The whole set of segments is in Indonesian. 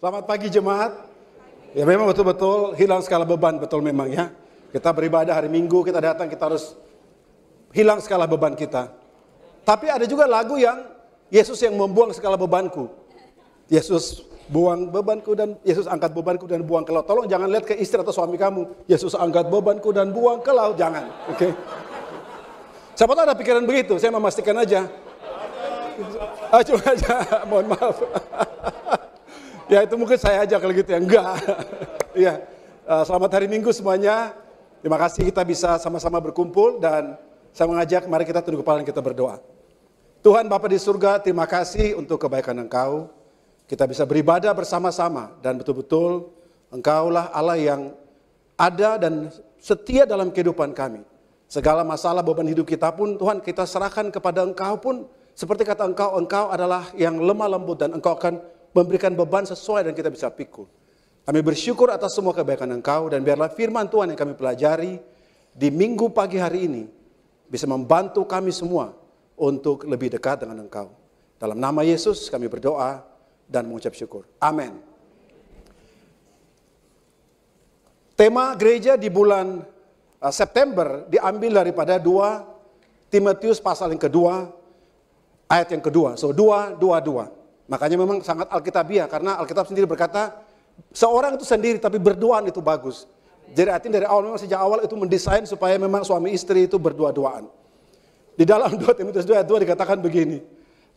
Selamat pagi jemaat. Ya memang betul-betul hilang skala beban, betul memang ya. Kita beribadah hari Minggu, kita datang, kita harus hilang skala beban kita. Tapi ada juga lagu yang Yesus yang membuang skala bebanku. Yesus buang bebanku dan Yesus angkat bebanku dan buang ke laut. Tolong jangan lihat ke istri atau suami kamu. Yesus angkat bebanku dan buang ke laut, jangan. Oke. Siapa tahu ada pikiran begitu, saya memastikan aja. Cuma aja, mohon maaf. Ya itu mungkin saya aja kalau gitu ya, enggak. Ya, selamat hari Minggu semuanya. Terima kasih kita bisa sama-sama berkumpul dan saya mengajak mari kita tunduk kepala dan kita berdoa. Tuhan Bapa di surga, terima kasih untuk kebaikan Engkau. Kita bisa beribadah bersama-sama dan betul-betul Engkaulah Allah yang ada dan setia dalam kehidupan kami. Segala masalah beban hidup kita pun Tuhan kita serahkan kepada Engkau pun seperti kata Engkau, Engkau adalah yang lemah lembut dan Engkau akan memberikan beban sesuai dan kita bisa pikul. Kami bersyukur atas semua kebaikan Engkau dan biarlah firman Tuhan yang kami pelajari di Minggu pagi hari ini bisa membantu kami semua untuk lebih dekat dengan Engkau. Dalam nama Yesus kami berdoa dan mengucap syukur. Amin. Tema gereja di bulan September diambil daripada 2 Timotius pasal yang kedua, ayat yang kedua. So 2:2. Makanya memang sangat alkitabiah karena Alkitab sendiri berkata seorang itu sendiri tapi berduaan itu bagus. Jadi artinya dari awal memang sejak awal itu mendesain supaya memang suami istri itu berdua-duaan. Di dalam 2 Timotius 2:2 dikatakan begini.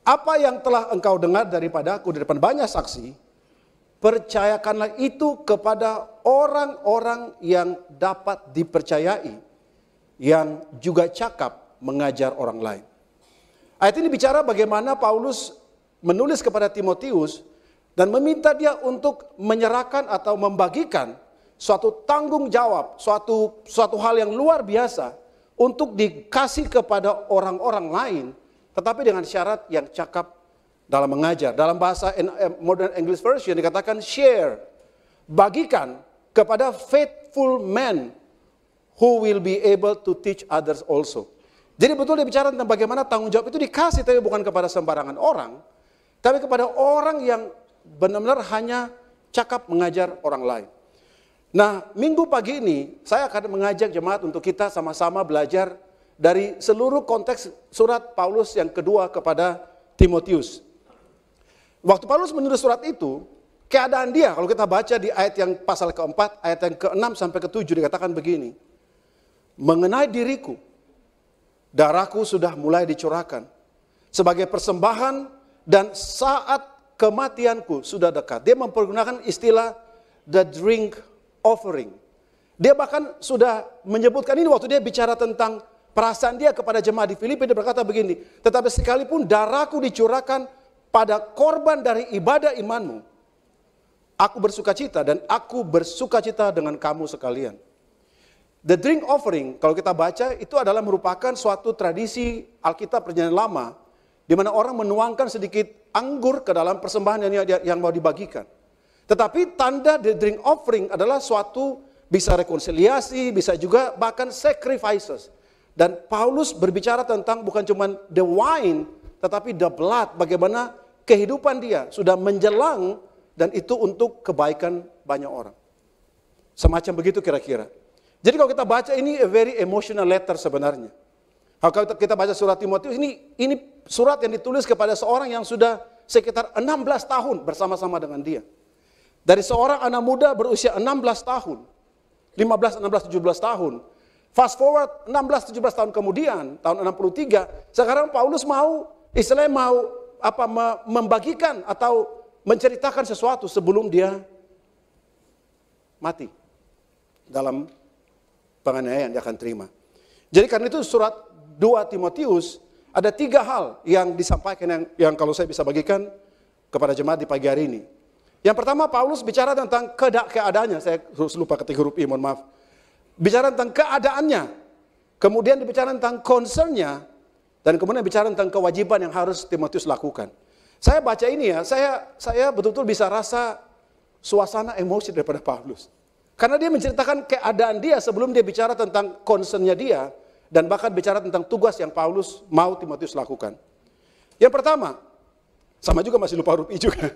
Apa yang telah engkau dengar daripadaku dari depan banyak saksi, percayakanlah itu kepada orang-orang yang dapat dipercayai, yang juga cakap mengajar orang lain. Ayat ini bicara bagaimana Paulus menulis kepada Timotius dan meminta dia untuk menyerahkan atau membagikan suatu tanggung jawab, suatu hal yang luar biasa untuk dikasih kepada orang-orang lain, tetapi dengan syarat yang cakap dalam mengajar. Dalam bahasa Modern English Version dikatakan share, bagikan kepada faithful men who will be able to teach others also. Jadi betul dia bicara tentang bagaimana tanggung jawab itu dikasih, tapi bukan kepada sembarangan orang, tapi kepada orang yang benar-benar hanya cakap mengajar orang lain. Nah, minggu pagi ini saya akan mengajak jemaat untuk kita sama-sama belajar dari seluruh konteks surat Paulus yang kedua kepada Timotius. Waktu Paulus menulis surat itu, keadaan dia, kalau kita baca di ayat yang pasal keempat, ayat yang ke-6 sampai ke-7 dikatakan begini. Mengenai diriku, darahku sudah mulai dicurahkan sebagai persembahan dan saat kematianku sudah dekat. Dia mempergunakan istilah the drink offering. Dia bahkan sudah menyebutkan ini waktu dia bicara tentang perasaan dia kepada jemaat di Filipi. Dia berkata begini, tetapi sekalipun darahku dicurahkan pada korban dari ibadah imanmu, aku bersukacita dan aku bersukacita dengan kamu sekalian. The drink offering, kalau kita baca, itu adalah merupakan suatu tradisi Alkitab Perjanjian Lama, di mana orang menuangkan sedikit anggur ke dalam persembahan yang mau dibagikan. Tetapi tanda the drink offering adalah suatu bisa rekonsiliasi, bisa juga bahkan sacrifices. Dan Paulus berbicara tentang bukan cuma the wine, tetapi the blood, bagaimana kehidupan dia sudah menjelang dan itu untuk kebaikan banyak orang. Semacam begitu kira-kira. Jadi kalau kita baca ini a very emotional letter sebenarnya. Kalau kita baca surat Timotius, ini surat yang ditulis kepada seorang yang sudah sekitar 16 tahun bersama-sama dengan dia. Dari seorang anak muda berusia 16 tahun, 15, 16, 17 tahun. Fast forward 16, 17 tahun kemudian, tahun 63, sekarang Paulus istilahnya membagikan atau menceritakan sesuatu sebelum dia mati dalam penganiayaan yang dia akan terima. Jadi karena itu surat 2 Timotius ada 3 hal yang disampaikan yang kalau saya bisa bagikan kepada jemaat di pagi hari ini. Yang pertama Paulus bicara tentang keadaannya, saya lupa ketik huruf I, mohon maaf. Bicara tentang keadaannya, kemudian bicara tentang concernnya, dan kemudian bicara tentang kewajiban yang harus Timotius lakukan. Saya baca ini ya, saya betul-betul bisa rasa suasana emosi daripada Paulus. Karena dia menceritakan keadaan dia sebelum dia bicara tentang concernnya dia, dan bahkan bicara tentang tugas yang Paulus mau Timotius lakukan. Yang pertama, sama juga masih lupa huruf I juga.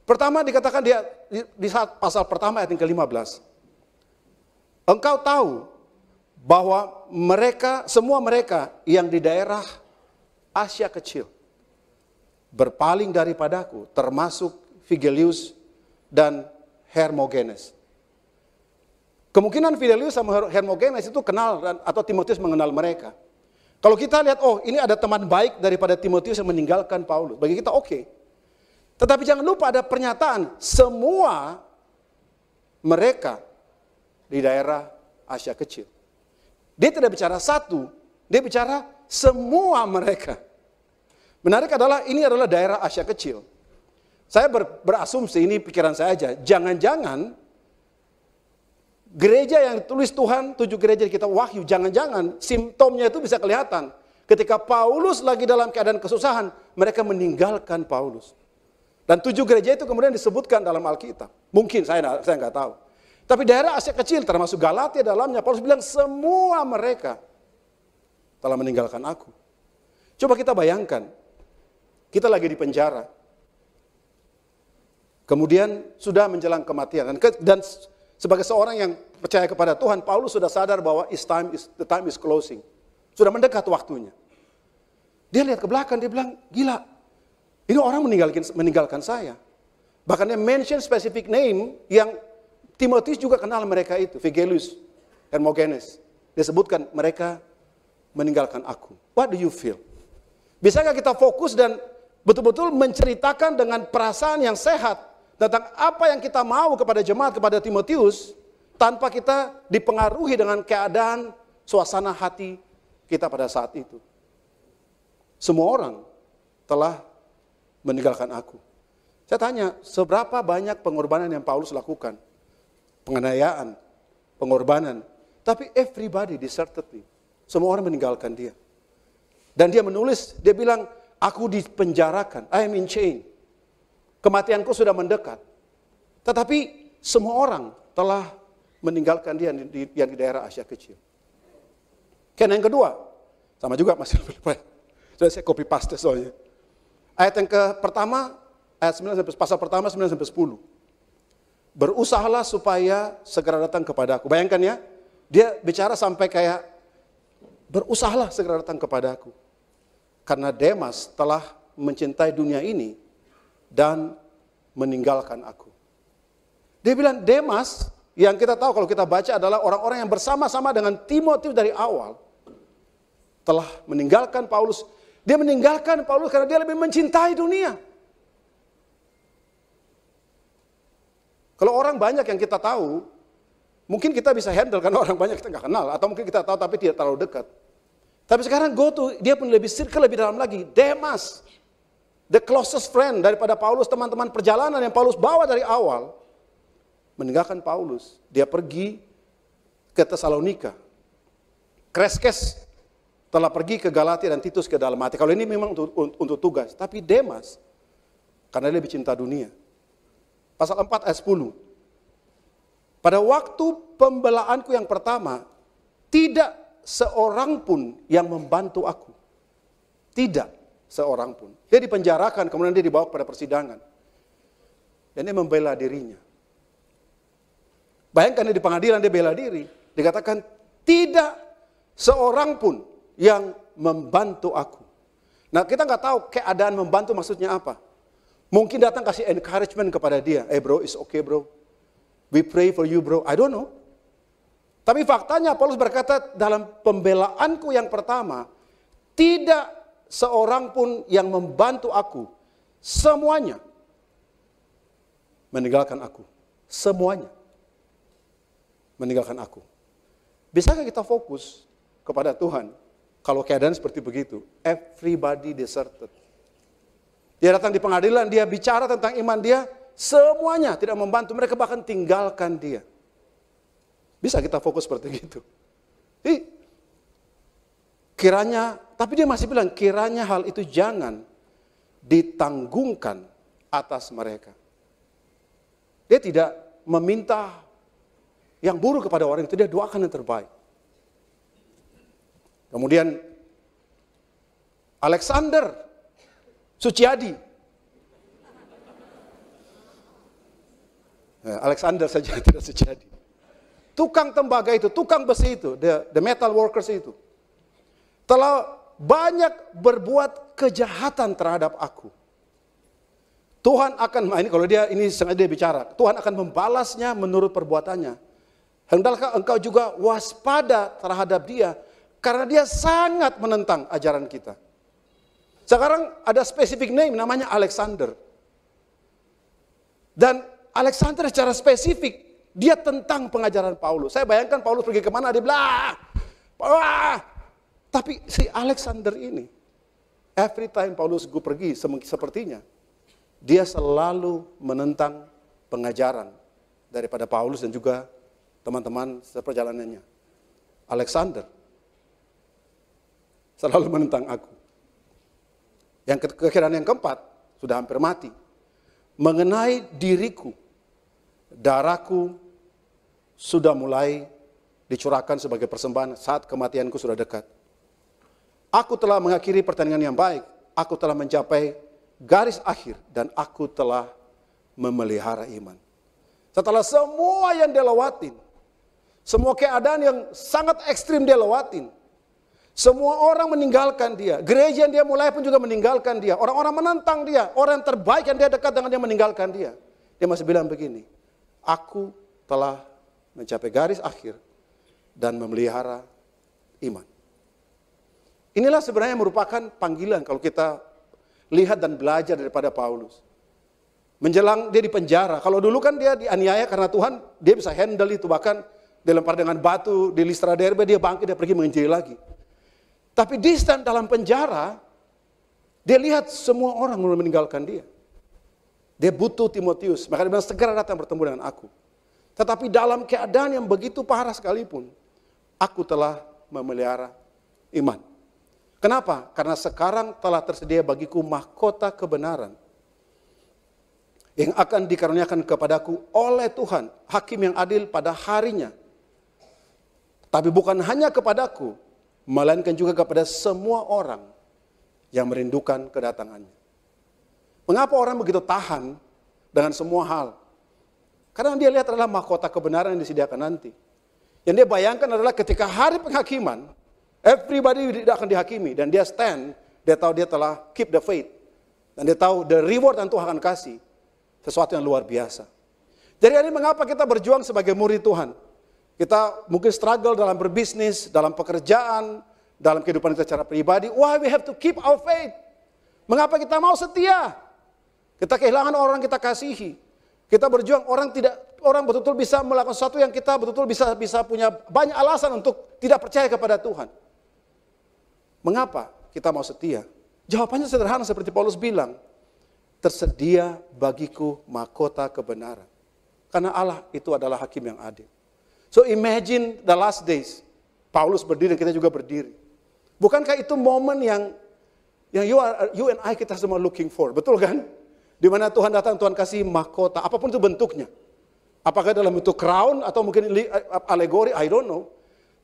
Pertama dikatakan dia di saat pasal pertama ayat yang ke-15. Engkau tahu bahwa semua mereka yang di daerah Asia Kecil berpaling daripadaku, termasuk Figelius dan Hermogenes. Kemungkinan Figelius sama Hermogenes itu kenal atau Timotius mengenal mereka. Kalau kita lihat, oh ini ada teman baik daripada Timotius yang meninggalkan Paulus. Bagi kita oke. Tetapi jangan lupa ada pernyataan semua mereka di daerah Asia Kecil. Dia tidak bicara satu, dia bicara semua mereka. Menarik adalah ini adalah daerah Asia Kecil. Saya berasumsi, ini pikiran saya aja, jangan-jangan gereja yang ditulis Tuhan, 7 gereja di kitab Wahyu, jangan-jangan simptomnya itu bisa kelihatan. Ketika Paulus lagi dalam keadaan kesusahan, mereka meninggalkan Paulus. Dan 7 gereja itu kemudian disebutkan dalam Alkitab. Mungkin, saya nggak tahu. Tapi daerah Asia Kecil, termasuk Galatia dalamnya, Paulus bilang semua mereka telah meninggalkan aku. Coba kita bayangkan, kita lagi di penjara. Kemudian sudah menjelang kematian. Dan sebagai seorang yang percaya kepada Tuhan, Paulus sudah sadar bahwa the time is closing. Sudah mendekat waktunya. Dia lihat ke belakang, dia bilang, gila, ini orang meninggalkan saya. Bahkan dia mention specific name yang Timotius juga kenal mereka itu. Figelius, Hermogenes. Dia sebutkan mereka meninggalkan aku. What do you feel? Bisakah kita fokus dan betul-betul menceritakan dengan perasaan yang sehat tentang apa yang kita mau kepada jemaat, kepada Timotius, tanpa kita dipengaruhi dengan keadaan, suasana hati kita pada saat itu. Semua orang telah meninggalkan aku. Saya tanya, seberapa banyak pengorbanan yang Paulus lakukan? Penganiayaan, pengorbanan. Tapi everybody deserted me. Semua orang meninggalkan dia. Dan dia menulis, dia bilang, aku dipenjarakan, I am in chain. Kematianku sudah mendekat. Tetapi semua orang telah meninggalkan dia yang di daerah Asia Kecil. Yang kedua, sama juga masih lebih. Sudah saya copy paste soalnya. Ayat yang pertama, ayat 9 pasal pertama 9 sampai 10. Berusahalah supaya segera datang kepadaku. Bayangkan ya, dia bicara sampai kayak berusahalah segera datang kepadaku. Karena Demas telah mencintai dunia ini dan meninggalkan aku. Dia bilang Demas, yang kita tahu kalau kita baca adalah orang-orang yang bersama-sama dengan Timotius dari awal, telah meninggalkan Paulus. Dia meninggalkan Paulus karena dia lebih mencintai dunia. Kalau orang banyak yang kita tahu, mungkin kita bisa handle karena orang banyak kita nggak kenal. Atau mungkin kita tahu tapi tidak terlalu dekat. Tapi sekarang dia pun lebih circle lebih dalam lagi. Demas, the closest friend daripada Paulus, teman-teman perjalanan yang Paulus bawa dari awal, meninggalkan Paulus. Dia pergi ke Tesalonika. Kreskes telah pergi ke Galatia dan Titus ke Dalmatia. Kalau ini memang untuk tugas. Tapi Demas, karena dia lebih cinta dunia. Pasal 4 ayat 10. Pada waktu pembelaanku yang pertama, tidak seorang pun yang membantu aku. Tidak seorang pun. Dia dipenjarakan, kemudian dia dibawa kepada persidangan. Dan dia membela dirinya. Bayangkan dia di pengadilan, dia bela diri. Dikatakan, tidak seorang pun yang membantu aku. Nah, kita nggak tahu keadaan membantu maksudnya apa. Mungkin datang kasih encouragement kepada dia. Bro, it's okay bro. We pray for you bro. I don't know. Tapi faktanya Paulus berkata dalam pembelaanku yang pertama, tidak seorang pun yang membantu aku. Semuanya meninggalkan aku. Semuanya meninggalkan aku. Bisakah kita fokus kepada Tuhan kalau keadaan seperti begitu? Everybody deserted. Dia datang di pengadilan, dia bicara tentang iman dia, semuanya tidak membantu, mereka bahkan tinggalkan dia. Bisa kita fokus seperti itu? Kiranya, tapi dia masih bilang, kiranya hal itu jangan ditanggungkan atas mereka. Dia tidak meminta yang buruk kepada orang itu, dia doakan yang terbaik. Kemudian Alexander Suciadi. Alexander saja tidak sejadi. Tukang tembaga itu, tukang besi itu, the metal workers itu, telah banyak berbuat kejahatan terhadap aku. Tuhan akan, ini kalau ini sengaja dia bicara, Tuhan akan membalasnya menurut perbuatannya. Hendaklah engkau juga waspada terhadap dia, karena dia sangat menentang ajaran kita. Sekarang ada spesifik name namanya Alexander. Dan Alexander secara spesifik, dia tentang pengajaran Paulus. Saya bayangkan Paulus pergi kemana, dia bilang, wah. Tapi si Alexander ini, every time Paulus pergi, sepertinya, dia selalu menentang pengajaran daripada Paulus dan juga teman-teman seperjalanannya. Alexander selalu menentang aku. Yang kekhidmatan yang keempat, sudah hampir mati. Mengenai diriku, darahku sudah mulai dicurahkan sebagai persembahan saat kematianku sudah dekat. Aku telah mengakhiri pertandingan yang baik. Aku telah mencapai garis akhir dan aku telah memelihara iman. Setelah semua yang dia lewatin, semua keadaan yang sangat ekstrim dia lewatin, semua orang meninggalkan dia. Gereja yang dia mulai pun juga meninggalkan dia. Orang-orang menentang dia. Orang yang terbaik yang dia dekat dengan dia meninggalkan dia. Dia masih bilang begini, aku telah mencapai garis akhir dan memelihara iman. Inilah sebenarnya merupakan panggilan kalau kita lihat dan belajar daripada Paulus. Menjelang dia di penjara. Kalau dulu kan dia dianiaya karena Tuhan, dia bisa handle itu. Bahkan dilempar dengan batu di Listra Derbe, dia bangkit, dia pergi menginjili lagi. Tapi di dalam penjara, dia lihat semua orang mulai meninggalkan dia. Dia butuh Timotius, maka dia bilang segera datang bertemu dengan aku. Tetapi dalam keadaan yang begitu parah sekalipun, aku telah memelihara iman. Kenapa? Karena sekarang telah tersedia bagiku mahkota kebenaran yang akan dikaruniakan kepadaku oleh Tuhan, hakim yang adil pada harinya. Tapi bukan hanya kepadaku, melainkan juga kepada semua orang yang merindukan kedatangannya. Mengapa orang begitu tahan dengan semua hal? Karena dia lihat adalah mahkota kebenaran yang disediakan nanti. Yang dia bayangkan adalah ketika hari penghakiman, everybody tidak akan dihakimi. Dan dia stand, dia tahu dia telah keep the faith. Dan dia tahu the reward yang Tuhan akan kasih, sesuatu yang luar biasa. Jadi ini mengapa kita berjuang sebagai murid Tuhan. Kita mungkin struggle dalam berbisnis, dalam pekerjaan, dalam kehidupan kita secara pribadi. Why we have to keep our faith? Mengapa kita mau setia? Kita kehilangan orang kita kasihi. Kita berjuang, orang betul-betul bisa melakukan sesuatu yang kita betul-betul bisa punya banyak alasan untuk tidak percaya kepada Tuhan. Mengapa kita mau setia? Jawabannya sederhana seperti Paulus bilang, tersedia bagiku mahkota kebenaran. Karena Allah itu adalah hakim yang adil. So imagine the last days. Paulus berdiri dan kita juga berdiri. Bukankah itu momen yang you and I kita semua looking for, betul kan? Di mana Tuhan datang, Tuhan kasih mahkota, apapun itu bentuknya. Apakah dalam bentuk crown atau mungkin alegori, I don't know.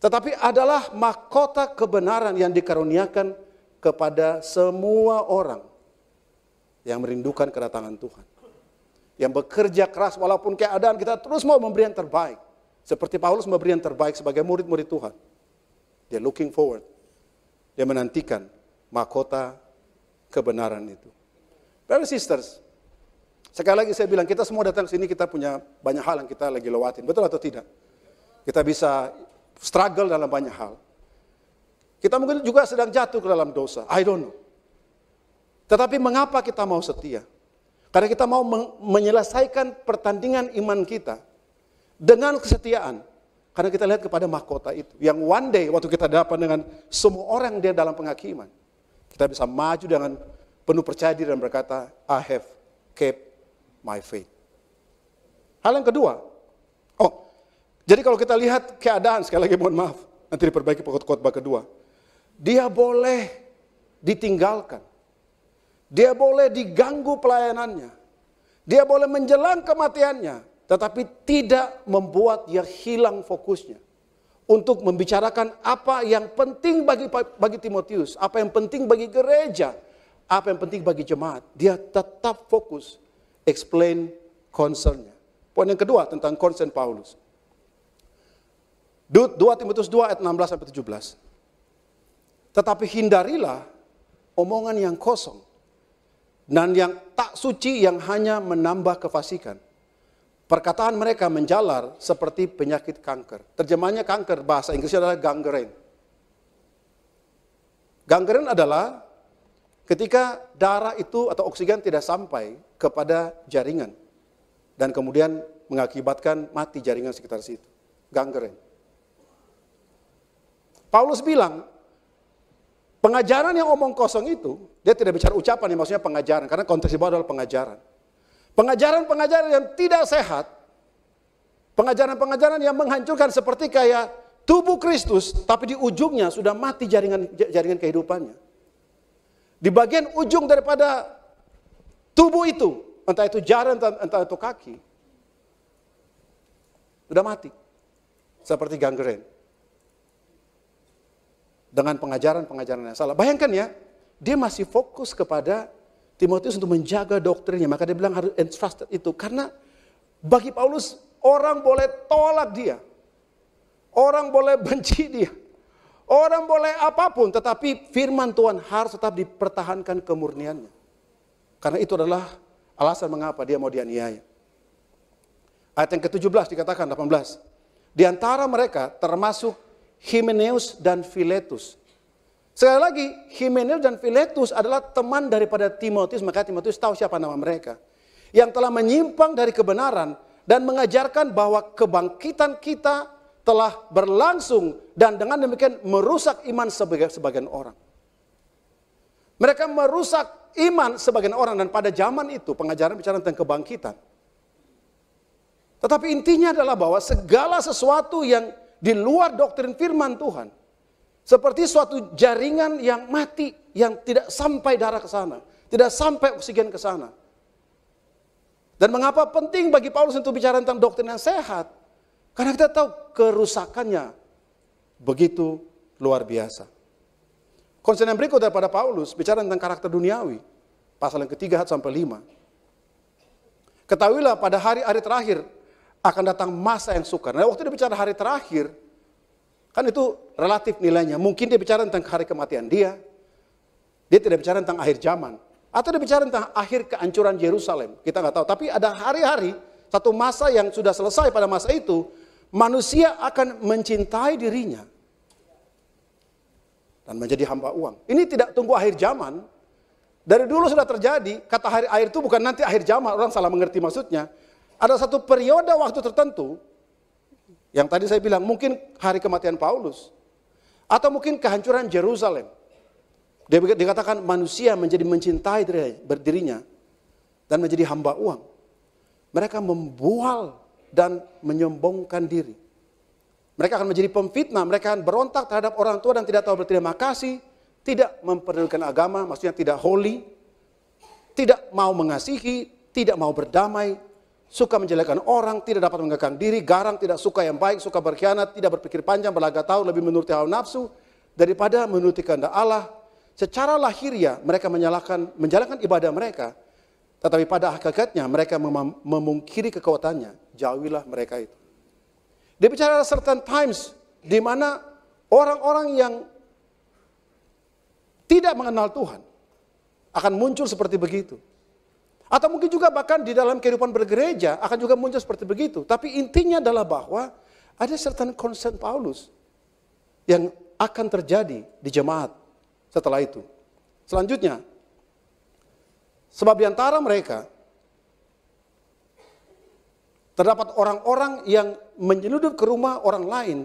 Tetapi adalah mahkota kebenaran yang dikaruniakan kepada semua orang yang merindukan kedatangan Tuhan. Yang bekerja keras walaupun keadaan kita terus mau memberi yang terbaik. Seperti Paulus memberi yang terbaik sebagai murid-murid Tuhan. Dia looking forward. Dia menantikan mahkota kebenaran itu. Brothers and sisters, sekali lagi saya bilang, kita semua datang ke sini, kita punya banyak hal yang kita lagi lewatin. Betul atau tidak? Kita bisa struggle dalam banyak hal. Kita mungkin juga sedang jatuh ke dalam dosa. I don't know. Tetapi mengapa kita mau setia? Karena kita mau menyelesaikan pertandingan iman kita dengan kesetiaan. Karena kita lihat kepada mahkota itu. Yang one day waktu kita dapat dengan semua orang dia dalam penghakiman, kita bisa maju dengan penuh percaya diri dan berkata, I have kept my faith. Hal yang kedua, jadi kalau kita lihat keadaan, sekali lagi mohon maaf, nanti diperbaiki khotbah kedua. Dia boleh ditinggalkan. Dia boleh diganggu pelayanannya. Dia boleh menjelang kematiannya. Tetapi tidak membuat dia hilang fokusnya. Untuk membicarakan apa yang penting bagi Timotius. Apa yang penting bagi gereja. Apa yang penting bagi jemaat. Dia tetap fokus. Explain concern-nya. Poin yang kedua tentang konsen Paulus. 2 Timotius 2 ayat 16-17. Tetapi hindarilah omongan yang kosong dan yang tak suci yang hanya menambah kefasikan. Perkataan mereka menjalar seperti penyakit kanker. Terjemahnya kanker, bahasa Inggrisnya adalah gangrene. Gangrene adalah ketika darah itu atau oksigen tidak sampai kepada jaringan dan kemudian mengakibatkan mati jaringan sekitar situ. Gangrene. Paulus bilang, pengajaran yang omong kosong itu, dia tidak bicara ucapan, maksudnya pengajaran, karena konteks di bawah adalah pengajaran. Pengajaran-pengajaran yang tidak sehat, pengajaran-pengajaran yang menghancurkan seperti kayak tubuh Kristus, tapi di ujungnya sudah mati jaringan kehidupannya. Di bagian ujung daripada tubuh itu, entah itu jari, entah itu kaki, sudah mati. Seperti gangrene. Dengan pengajaran-pengajaran yang salah. Bayangkan ya, dia masih fokus kepada Timotius untuk menjaga doktrinnya. Maka dia bilang harus entrusted itu. Karena bagi Paulus, orang boleh tolak dia. Orang boleh benci dia. Orang boleh apapun. Tetapi firman Tuhan harus tetap dipertahankan kemurniannya. Karena itu adalah alasan mengapa dia mau dianiaya. Ayat yang ke-17 dikatakan 18. Di antara mereka termasuk Hymenaeus dan Philetus. Sekali lagi, Hymenaeus dan Philetus adalah teman daripada Timotius, maka Timotius tahu siapa nama mereka. Yang telah menyimpang dari kebenaran dan mengajarkan bahwa kebangkitan kita telah berlangsung dan dengan demikian merusak iman sebagian orang. Mereka merusak iman sebagian orang dan pada zaman itu pengajaran bicara tentang kebangkitan. Tetapi intinya adalah bahwa segala sesuatu yang di luar doktrin firman Tuhan, seperti suatu jaringan yang mati, yang tidak sampai darah ke sana, tidak sampai oksigen ke sana. Dan mengapa penting bagi Paulus untuk bicara tentang doktrin yang sehat? Karena kita tahu kerusakannya begitu luar biasa. Konsen yang berikut daripada Paulus bicara tentang karakter duniawi, pasal yang ketiga sampai 5. Ketahuilah pada hari-hari terakhir akan datang masa yang sukar. Nah, waktu dia bicara hari terakhir, kan itu relatif nilainya. Mungkin dia bicara tentang hari kematian dia tidak bicara tentang akhir zaman. Atau dia bicara tentang akhir kehancuran Yerusalem. Kita nggak tahu. Tapi ada hari-hari, satu masa yang sudah selesai pada masa itu, manusia akan mencintai dirinya dan menjadi hamba uang. Ini tidak tunggu akhir zaman. Dari dulu sudah terjadi. Kata hari akhir itu bukan nanti akhir zaman. Orang salah mengerti maksudnya. Ada satu periode waktu tertentu, yang tadi saya bilang mungkin hari kematian Paulus, atau mungkin kehancuran Yerusalem. Dia dikatakan manusia menjadi mencintai dirinya dan menjadi hamba uang. Mereka membual dan menyombongkan diri. Mereka akan menjadi pemfitnah, mereka akan berontak terhadap orang tua dan tidak tahu berterima kasih, tidak memperdulikan agama, maksudnya tidak holy, tidak mau mengasihi, tidak mau berdamai, suka menjelekkan orang, tidak dapat mengekang diri, garang, tidak suka yang baik, suka berkhianat, tidak berpikir panjang, berlagak tahu, lebih menuruti hawa nafsu daripada menuruti kehendak Allah. Secara lahiriah mereka menjalankan ibadah mereka, tetapi pada hakikatnya mereka memungkiri kekuatannya. Jauhilah mereka itu. Dia bicara certain times di mana orang-orang yang tidak mengenal Tuhan akan muncul seperti begitu. Atau mungkin juga bahkan di dalam kehidupan bergereja akan juga muncul seperti begitu. Tapi intinya adalah bahwa ada certain concern Paulus yang akan terjadi di jemaat setelah itu. Selanjutnya, sebab di antara mereka terdapat orang-orang yang menyeludup ke rumah orang lain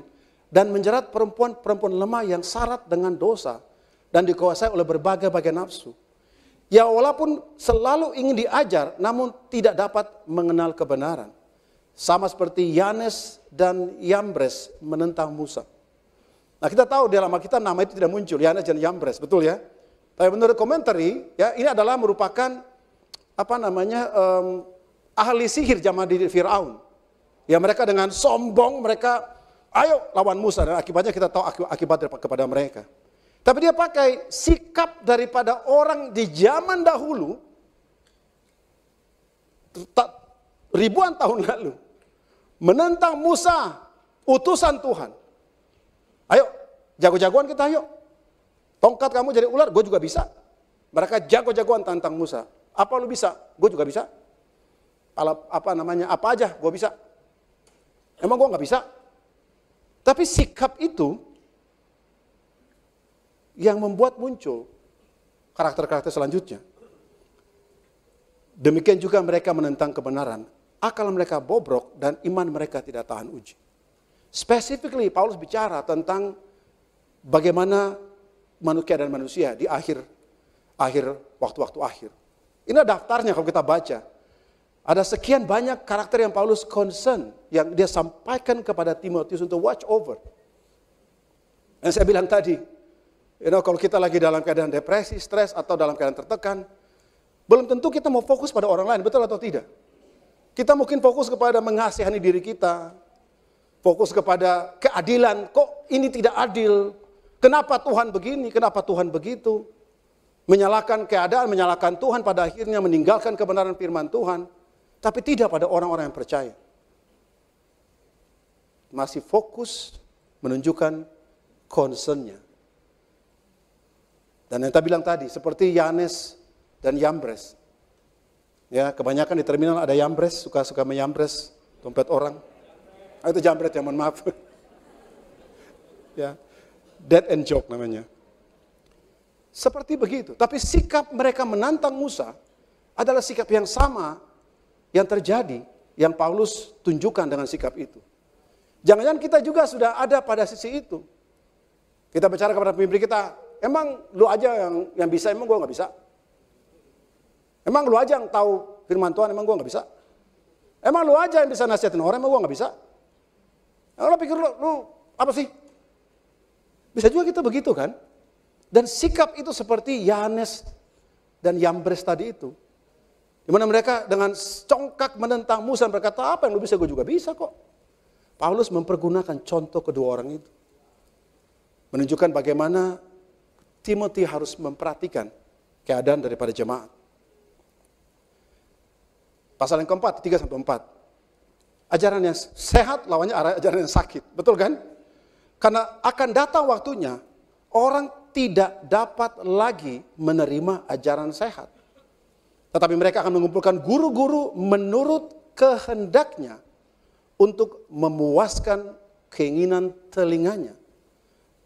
dan menjerat perempuan-perempuan lemah yang syarat dengan dosa dan dikuasai oleh berbagai-bagai nafsu. Ya walaupun selalu ingin diajar, namun tidak dapat mengenal kebenaran. Sama seperti Yanes dan Yambres menentang Musa. Nah kita tahu dalam Alkitab nama itu tidak muncul, Yanes dan Yambres, betul ya? Tapi menurut komentari, ya ini adalah merupakan ahli sihir zaman di Firaun. Ya mereka dengan sombong, mereka ayo lawan Musa dan akibatnya kita tahu akibat kepada mereka. Tapi dia pakai sikap daripada orang di zaman dahulu, ribuan tahun lalu menentang Musa, utusan Tuhan. Ayo, jago-jagoan kita ayo. Tongkat kamu jadi ular, gue juga bisa. Mereka jago-jagoan tantang Musa. Apa lu bisa? Gue juga bisa. Apa aja gue bisa. Emang gue nggak bisa? Tapi sikap itu yang membuat muncul karakter-karakter selanjutnya. Demikian juga mereka menentang kebenaran. Akal mereka bobrok dan iman mereka tidak tahan uji. Specifically Paulus bicara tentang bagaimana keadaan manusia di akhir waktu-waktu akhir. Ini daftarnya kalau kita baca. Ada sekian banyak karakter yang Paulus concern, yang dia sampaikan kepada Timotius untuk watch over. Dan saya bilang tadi, kalau kita lagi dalam keadaan depresi, stres, atau dalam keadaan tertekan, belum tentu kita mau fokus pada orang lain, betul atau tidak? Kita mungkin fokus kepada mengasihani diri kita, fokus kepada keadilan, kok ini tidak adil, kenapa Tuhan begini, kenapa Tuhan begitu. Menyalahkan keadaan, menyalahkan Tuhan, pada akhirnya meninggalkan kebenaran firman Tuhan. Tapi tidak pada orang-orang yang percaya. Masih fokus menunjukkan concern-nya. Dan yang kita bilang tadi, seperti Yanes dan Yambres. Ya, kebanyakan di terminal ada Yambres, suka-suka menyambres dompet orang. Itu jambret ya, mohon maaf. Ya, dead end joke namanya. Seperti begitu. Tapi sikap mereka menantang Musa adalah sikap yang sama yang terjadi, yang Paulus tunjukkan dengan sikap itu. Jangan-jangan kita juga sudah ada pada sisi itu. Kita bicara kepada pemimpin kita, emang lu aja yang bisa, emang gua nggak bisa. Emang lu aja yang tahu firman Tuhan, emang gua nggak bisa. Emang lu aja yang bisa nasihatin orang, emang gua nggak bisa. Lu pikir lu apa sih? Bisa juga kita begitu kan? Dan sikap itu seperti Yanes dan Yambres tadi itu. Di mana mereka dengan congkak menentang Musa berkata, apa yang lu bisa, gue juga bisa kok. Paulus mempergunakan contoh kedua orang itu. Menunjukkan bagaimana Timothy harus memperhatikan keadaan daripada jemaat. Pasal yang keempat, 3-4. Ajaran yang sehat lawannya ajaran yang sakit. Betul kan? Karena akan datang waktunya, orang tidak dapat lagi menerima ajaran sehat. Tetapi mereka akan mengumpulkan guru-guru menurut kehendaknya untuk memuaskan keinginan telinganya.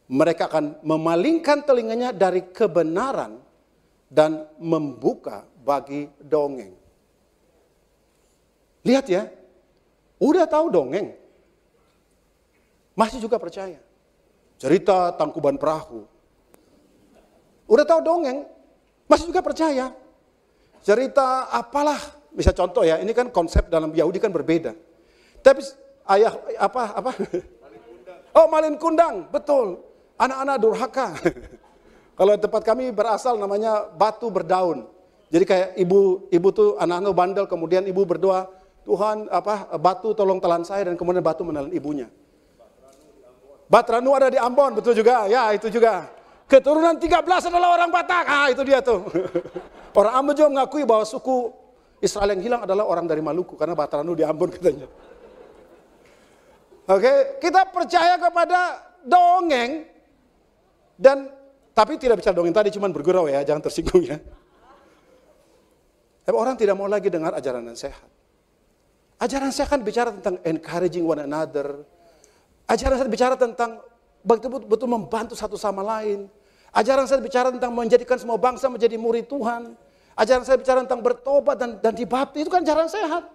Mereka akan memalingkan telinganya dari kebenaran dan membuka bagi dongeng. Lihat ya, udah tahu dongeng, masih juga percaya. Cerita Tangkuban Perahu. Udah tahu dongeng, masih juga percaya. Cerita apalah, bisa contoh ya, ini kan konsep dalam Yahudi kan berbeda. Tapi ayah apa? Oh, Malin Kundang, betul. Anak-anak durhaka. Kalau tempat kami berasal namanya batu berdaun. Jadi kayak ibu tuh anak-anak bandel, kemudian ibu berdoa, Tuhan batu tolong telan saya, dan kemudian batu menelan ibunya. Batranu ada di Ambon, betul juga. Ya, itu juga. Keturunan 13 adalah orang Batak. Itu dia tuh. Orang Ambon juga mengakui bahwa suku Israel yang hilang adalah orang dari Maluku, karena Batranu di Ambon katanya. Oke, kita percaya kepada dongeng, tapi tidak bicara dongeng tadi, cuman bergurau ya, jangan tersinggung ya. Tapi orang tidak mau lagi dengar ajaran yang sehat. Ajaran sehat bicara tentang encouraging one another. Ajaran sehat bicara tentang betul-betul membantu satu sama lain. Ajaran saya bicara tentang menjadikan semua bangsa menjadi murid Tuhan. Ajaran saya bicara tentang bertobat dan dibaptis. Itu kan ajaran sehat.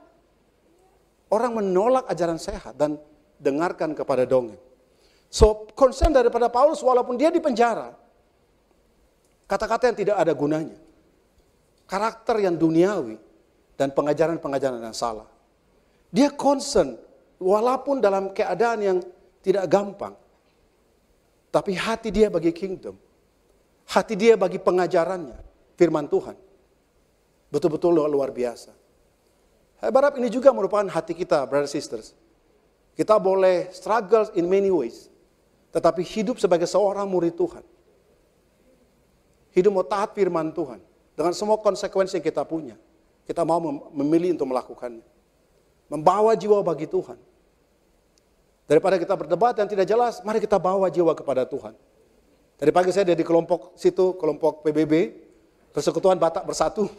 Orang menolak ajaran sehat dan dengarkan kepada dongeng. So, concern daripada Paulus, walaupun dia di penjara, kata-kata yang tidak ada gunanya. Karakter yang duniawi dan pengajaran-pengajaran yang salah. Dia concern, walaupun dalam keadaan yang tidak gampang. Tapi hati dia bagi kingdom. Hati dia bagi pengajarannya, firman Tuhan. Betul-betul luar biasa. Saya berharap ini juga merupakan hati kita, brothers and sisters. Kita boleh struggle in many ways. Tetapi hidup sebagai seorang murid Tuhan. Hidup mau taat firman Tuhan. Dengan semua konsekuensi yang kita punya. Kita mau memilih untuk melakukannya. Membawa jiwa bagi Tuhan. Daripada kita berdebat yang tidak jelas, mari kita bawa jiwa kepada Tuhan. Tadi pagi saya di kelompok situ, kelompok PBB, Persekutuan Batak Bersatu,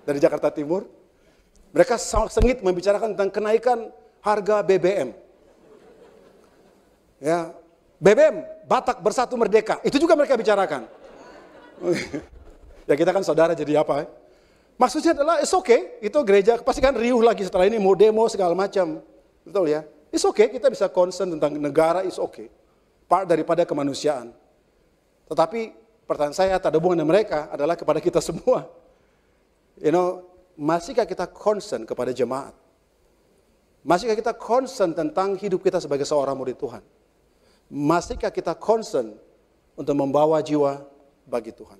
dari Jakarta Timur. Mereka sengit membicarakan tentang kenaikan harga BBM. Ya, BBM, Batak Bersatu Merdeka, itu juga mereka bicarakan. Ya kita kan saudara jadi apa? Maksudnya adalah it's okay, itu gereja pasti kan riuh lagi setelah ini, mau demo segala macam. Betul ya? It's okay, kita bisa concern tentang negara, it's okay. Part daripada kemanusiaan. Tetapi pertanyaan saya tak ada hubungan dengan mereka adalah kepada kita semua. Masihkah kita concern kepada jemaat? Masihkah kita concern tentang hidup kita sebagai seorang murid Tuhan? Masihkah kita concern untuk membawa jiwa bagi Tuhan?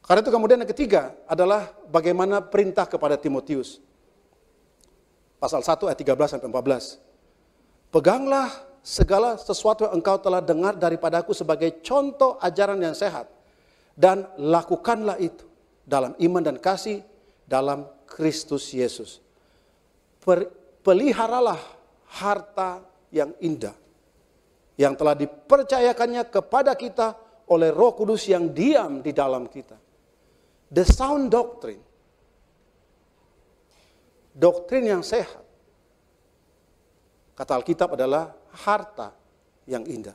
Karena itu kemudian yang ketiga adalah bagaimana perintah kepada Timotius. Pasal 1 ayat 13-14. Peganglah segala sesuatu yang engkau telah dengar daripadaku sebagai contoh ajaran yang sehat. Dan lakukanlah itu dalam iman dan kasih dalam Kristus Yesus. Peliharalah harta yang indah yang telah dipercayakannya kepada kita oleh Roh Kudus yang diam di dalam kita. The sound doctrine. Doktrin yang sehat. Kata Alkitab adalah harta yang indah.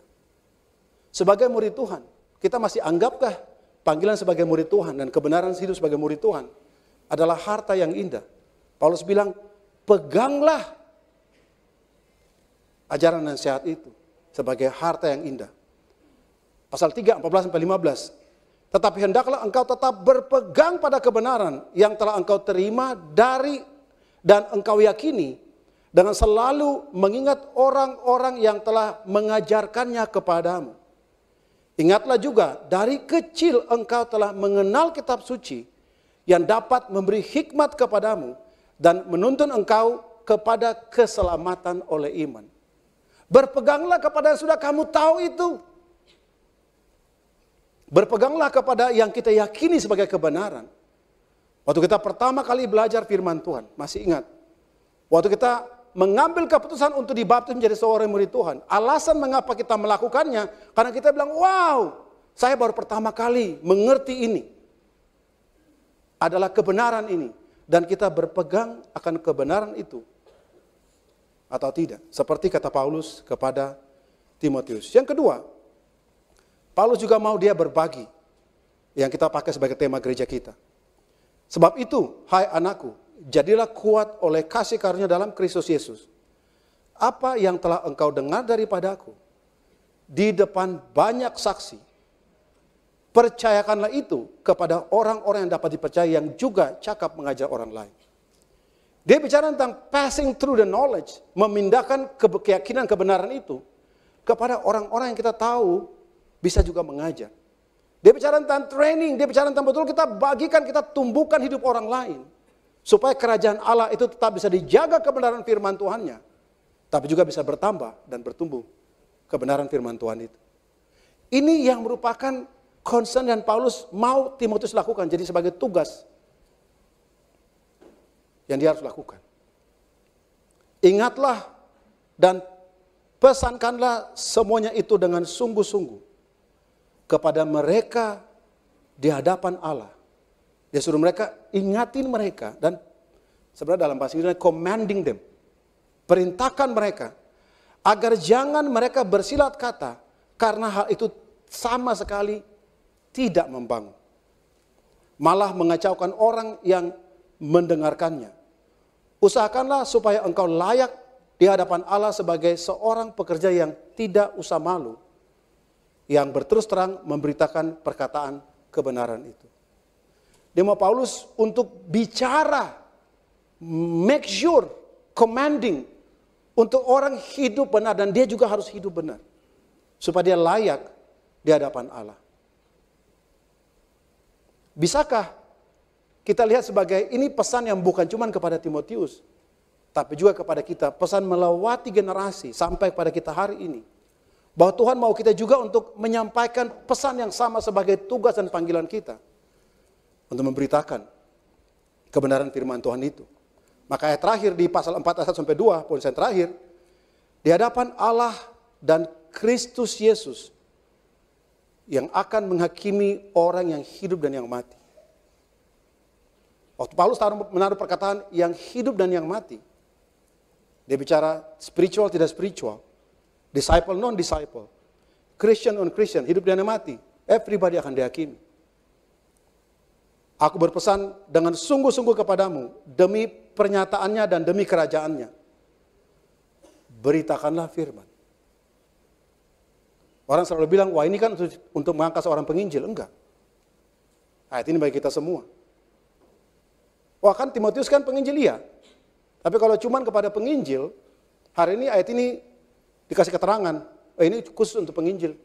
Sebagai murid Tuhan, kita masih anggapkah panggilan sebagai murid Tuhan dan kebenaran hidup sebagai murid Tuhan adalah harta yang indah? Paulus bilang, peganglah ajaran yang sehat itu sebagai harta yang indah. Pasal 3, 14-15. Tetapi hendaklah engkau tetap berpegang pada kebenaran yang telah engkau terima dari dan engkau yakini, dengan selalu mengingat orang-orang yang telah mengajarkannya kepadamu. Ingatlah juga, dari kecil engkau telah mengenal kitab suci yang dapat memberi hikmat kepadamu dan menuntun engkau kepada keselamatan oleh iman. Berpeganglah kepada yang sudah kamu tahu itu. Berpeganglah kepada yang kita yakini sebagai kebenaran. Waktu kita pertama kali belajar firman Tuhan, masih ingat? Waktu kita mengambil keputusan untuk dibaptis menjadi seorang murid Tuhan. Alasan mengapa kita melakukannya, karena kita bilang, wow, saya baru pertama kali mengerti ini. Adalah kebenaran ini. Dan kita berpegang akan kebenaran itu. Atau tidak. Seperti kata Paulus kepada Timotius. Yang kedua, Paulus juga mau dia berbagi. Yang kita pakai sebagai tema gereja kita. Sebab itu, hai anakku, jadilah kuat oleh kasih karunia dalam Kristus Yesus. Apa yang telah engkau dengar daripadaku di depan banyak saksi, percayakanlah itu kepada orang-orang yang dapat dipercaya yang juga cakap mengajar orang lain. Dia bicara tentang passing through the knowledge, memindahkan keyakinan kebenaran itu kepada orang-orang yang kita tahu bisa juga mengajar. Dia bicara tentang training, dia bicara tentang betul kita bagikan, kita tumbuhkan hidup orang lain. Supaya kerajaan Allah itu tetap bisa dijaga kebenaran firman Tuhannya. Tapi juga bisa bertambah dan bertumbuh kebenaran firman Tuhan itu. Ini yang merupakan concern dan Paulus mau Timotius lakukan. Jadi sebagai tugas yang dia harus lakukan. Ingatlah dan pesankanlah semuanya itu dengan sungguh-sungguh kepada mereka di hadapan Allah. Dia suruh mereka, ingatin mereka. Dan sebenarnya dalam bahasa Inggrisnya commanding them. Perintahkan mereka. Agar jangan mereka bersilat kata. Karena hal itu sama sekali tidak membangun. Malah mengacaukan orang yang mendengarkannya. Usahakanlah supaya engkau layak di hadapan Allah sebagai seorang pekerja yang tidak usah malu. Yang berterus terang memberitakan perkataan kebenaran itu. Dia mau Paulus untuk bicara, make sure, commanding, untuk orang hidup benar dan dia juga harus hidup benar. Supaya dia layak di hadapan Allah. Bisakah kita lihat sebagai ini pesan yang bukan cuma kepada Timotius, tapi juga kepada kita, pesan melewati generasi sampai pada kita hari ini. Bahwa Tuhan mau kita juga untuk menyampaikan pesan yang sama sebagai tugas dan panggilan kita. Untuk memberitakan kebenaran firman Tuhan itu. Maka ayat terakhir di pasal 4 ayat 1 sampai 2, poin yang terakhir, di hadapan Allah dan Kristus Yesus yang akan menghakimi orang yang hidup dan yang mati. Waktu Paulus menaruh perkataan yang hidup dan yang mati, dia bicara spiritual tidak spiritual, disciple non disciple, Christian non Christian, hidup dan yang mati. Everybody akan dihakimi. Aku berpesan dengan sungguh-sungguh kepadamu demi pernyataannya dan demi kerajaannya. Beritakanlah firman. Orang selalu bilang, wah ini kan untuk mengangkat seorang penginjil. Enggak. Ayat ini bagi kita semua. Wah kan Timotius kan penginjil, iya. Tapi kalau cuman kepada penginjil, hari ini ayat ini dikasih keterangan. Ini khusus untuk penginjil.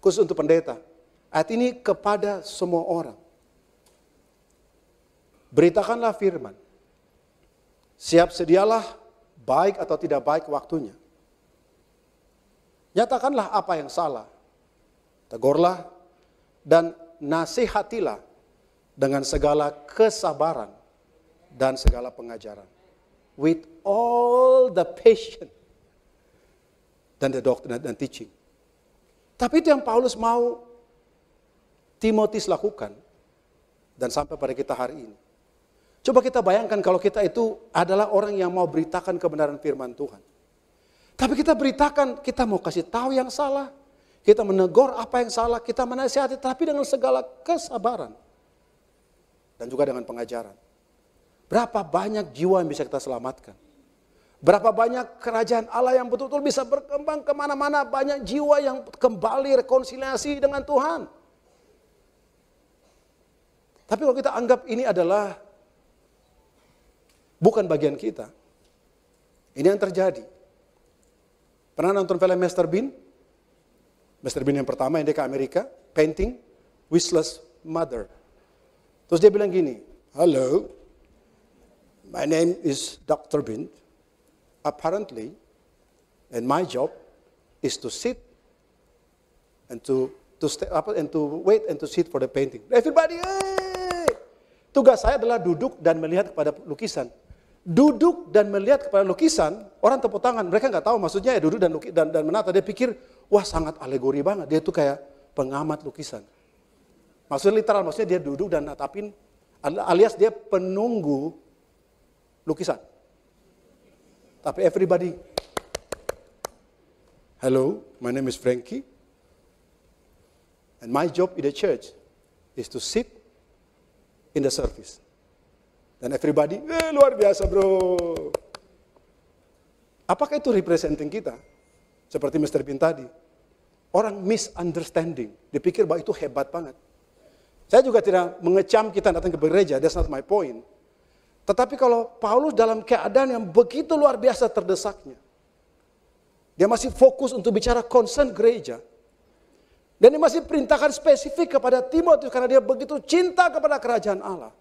Khusus untuk pendeta. Ayat ini kepada semua orang. Beritakanlah firman. Siap sedialah, baik atau tidak baik waktunya. Nyatakanlah apa yang salah. Tegurlah dan nasihatilah dengan segala kesabaran dan segala pengajaran. With all the patience dan the doctrine dan teaching. Tapi itu yang Paulus mau Timotius lakukan dan sampai pada kita hari ini. Coba kita bayangkan kalau kita itu adalah orang yang mau beritakan kebenaran firman Tuhan. Tapi kita beritakan, kita mau kasih tahu yang salah. Kita menegur apa yang salah, kita menasihati, tapi dengan segala kesabaran. Dan juga dengan pengajaran. Berapa banyak jiwa yang bisa kita selamatkan. Berapa banyak kerajaan Allah yang betul-betul bisa berkembang kemana-mana. Banyak jiwa yang kembali rekonsiliasi dengan Tuhan. Tapi kalau kita anggap ini adalah bukan bagian kita. Ini yang terjadi. Pernah nonton film Mr. Bean? Mr. Bean yang pertama yang dia ke Amerika, painting Whistler's Mother. Terus dia bilang gini, "Hello, my name is Dr. Bean. Apparently, and my job is to sit and to wait and to sit for the painting." Everybody, hey! Tugas saya adalah duduk dan melihat kepada lukisan. Duduk dan melihat kepada lukisan, orang tepuk tangan. Mereka nggak tahu maksudnya ya duduk dan menata. Dia pikir, wah sangat alegori banget. Dia tuh kayak pengamat lukisan. Maksudnya literal, maksudnya dia duduk dan natapin, alias dia penunggu lukisan. Tapi everybody, hello, my name is Frankie. And my job in the church is to sit in the service. Dan everybody, luar biasa bro. Apakah itu representing kita? Seperti Mr. Bean tadi. Orang misunderstanding. Dipikir bahwa itu hebat banget. Saya juga tidak mengecam kita datang ke gereja. That's not my point. Tetapi kalau Paulus dalam keadaan yang begitu luar biasa terdesaknya. Dia masih fokus untuk bicara concern gereja. Dan dia masih perintahkan spesifik kepada Timotius. Karena dia begitu cinta kepada kerajaan Allah.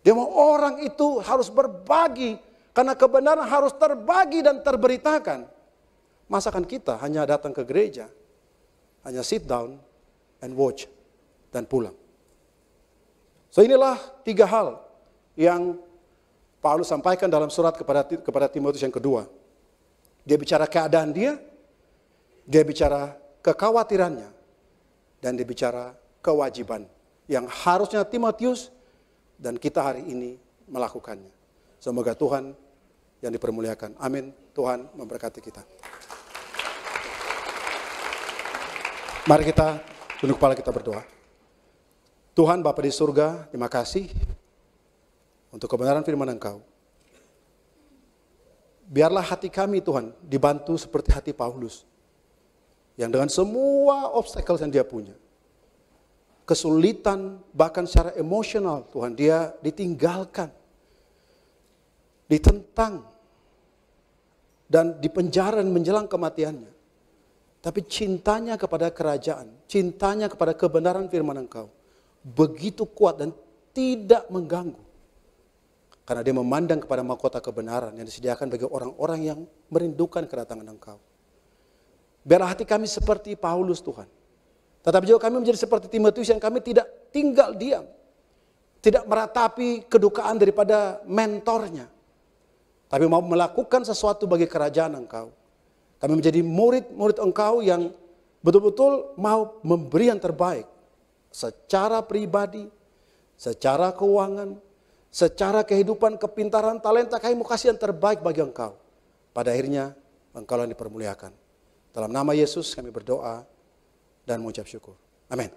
Dia mau orang itu harus berbagi. Karena kebenaran harus terbagi dan terberitakan. Masakan kita hanya datang ke gereja. Hanya sit down and watch. Dan pulang. So inilah 3 hal yang Paulus sampaikan dalam surat kepada Timotius yang kedua. Dia bicara keadaan dia. Dia bicara kekhawatirannya. Dan dia bicara kewajiban. Yang harusnya Timotius dan kita hari ini melakukannya. Semoga Tuhan yang dipermuliakan. Amin. Tuhan memberkati kita. Mari kita tunduk kepala, kita berdoa. Tuhan Bapa di surga, terima kasih untuk kebenaran firman Engkau. Biarlah hati kami Tuhan dibantu seperti hati Paulus. Yang dengan semua obstacle yang dia punya. Kesulitan, bahkan secara emosional, Tuhan, dia ditinggalkan, ditentang, dan dipenjara menjelang kematiannya. Tapi cintanya kepada kerajaan, cintanya kepada kebenaran firman Engkau, begitu kuat dan tidak mengganggu. Karena dia memandang kepada mahkota kebenaran yang disediakan bagi orang-orang yang merindukan kedatangan Engkau. Biarlah hati kami seperti Paulus Tuhan. Tetapi juga kami menjadi seperti Timotius yang kami tidak tinggal diam. tidak meratapi kedukaan daripada mentornya, tapi mau melakukan sesuatu bagi kerajaan engkau. Kami menjadi murid-murid engkau yang betul-betul mau memberi yang terbaik secara pribadi, secara keuangan, secara kehidupan, kepintaran, talenta. Kami mau kasih yang terbaik bagi engkau. Pada akhirnya engkau yang dipermuliakan. Dalam nama Yesus kami berdoa dan mengucap syukur. Amin.